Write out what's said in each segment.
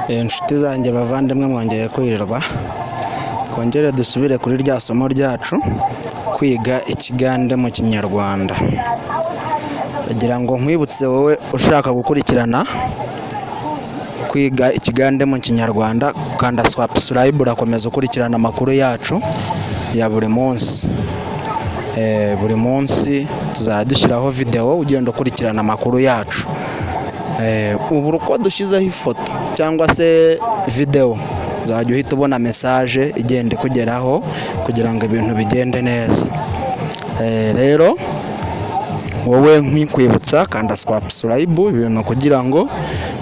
Inshuti zanjye bavandimwe mwongeye kwirirwa, twongere dusubire kuri rya somo ryacu kwiga ikigande mu kinyarwanda. Ndagira ngo nkwibutse wowe ushaka gukurikirana kwiga ikigande mu kinyarwanda, kanda subscribe urakomeza ukurikirana amakuru yacu ya buri munsi. Buri munsi tuzajya dushyiraho video ugenda ukurikirana amakuru yacu. Ubu uko dushyizeho ifoto cyangwa se video uzajya uhita ubona message igenda ikugeraho kugira ngo ibintu bigende neza. Rero wowe nkwibutsa kanda subscribe ibintu kugira ngo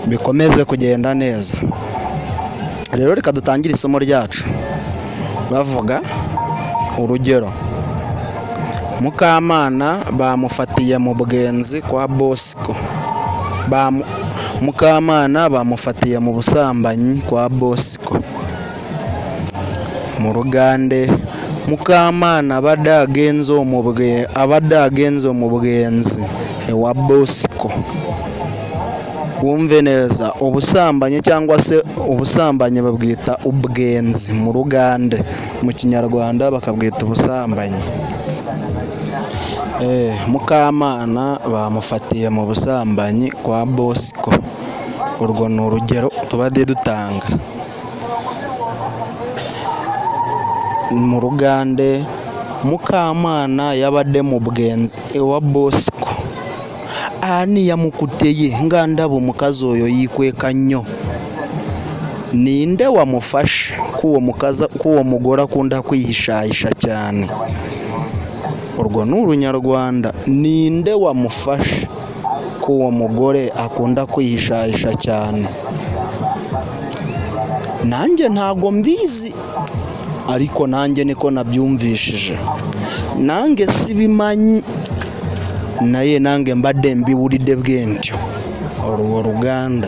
bikomeze kugenda neza. Rero reka dutangire isomo ryacu bavuga urugero. Mukamana bamufatiye mu bwenzi kwa Bosco. Mukamana bamufatiye mu busambanyi kwa Bosco. Mu rugande, Mukamana abadagenzo mu bwenzi wa Bosco. Wumve neza, ubusambanyi cyangwa se ubusambanyi babwita ubwenzi mu rugande, mu kinyarwanda bakabwita ubusambanyi. Mukamana bamufatiye mu busambanyi kwa Bosco. Urwo ni urugero tubade dutanga. Mu rugande, Mukamana yabade mu bwenzi wa Bosco. Ani yamukuteye ngandabo mukazi oyo yikweka nnyo. Ninde wamufashe kuwo mugore akunda kwihishahisha cyane? Urwo ni urunyarwanda. Ninde wamufashe kuwo mugore akunda kwihishahisha cyane? Nanjye ntago mbizi, ariko nanjye niko nabyumvishije. Nange sibimanyi, naye nange mbadde mbiwulidde bwentyo. Olwo Ruganda.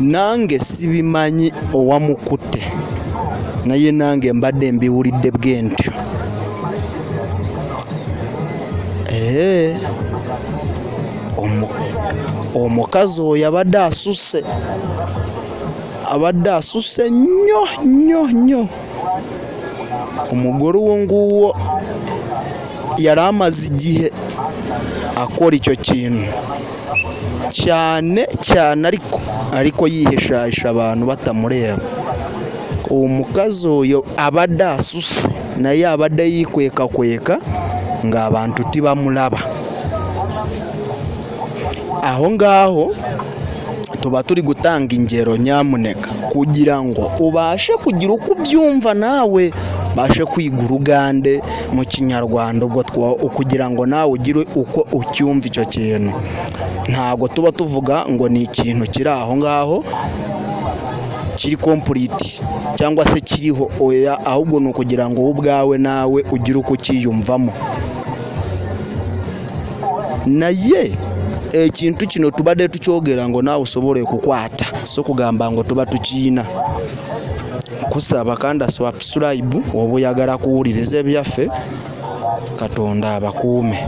Nange sibimanyi owamukute, naye nange mbadde mbiwulidde bwentyo. Omukazi oyo abadde asusse nnyo. Umugore uwo nguwo yari amaze igihe akora icyo kintu cyane ariko yihishahisha abantu batamureba. Uwo mukazi oyo abadde asusse, naye abadde yikweka nga abantu tibamulaba. Aho ngaho tuba turi gutanga ingero nyamuneka kugira ngo ubashe kugira uko ubyumva, nawe bashe kwiga urugande mu kinyarwanda, ubwo kugira ngo nawe ugire uko ucyumva icyo kintu. Ntago tuba tuvuga ngo ni ikintu kiri aho ngaho kiri complete cyangwa se kiriho, oya, ahubwo ni ukugira ngo ubwawe nawe ugire uko ukiyumvamo. Naye ekintu kino tubadde tukyogera ngo nawe usobole kukwata, so kugamba ngo tuba tukiina. Kusaba kanda subscribe oba oyagala kuwuliriza ebyaffe. Katonda abakuume.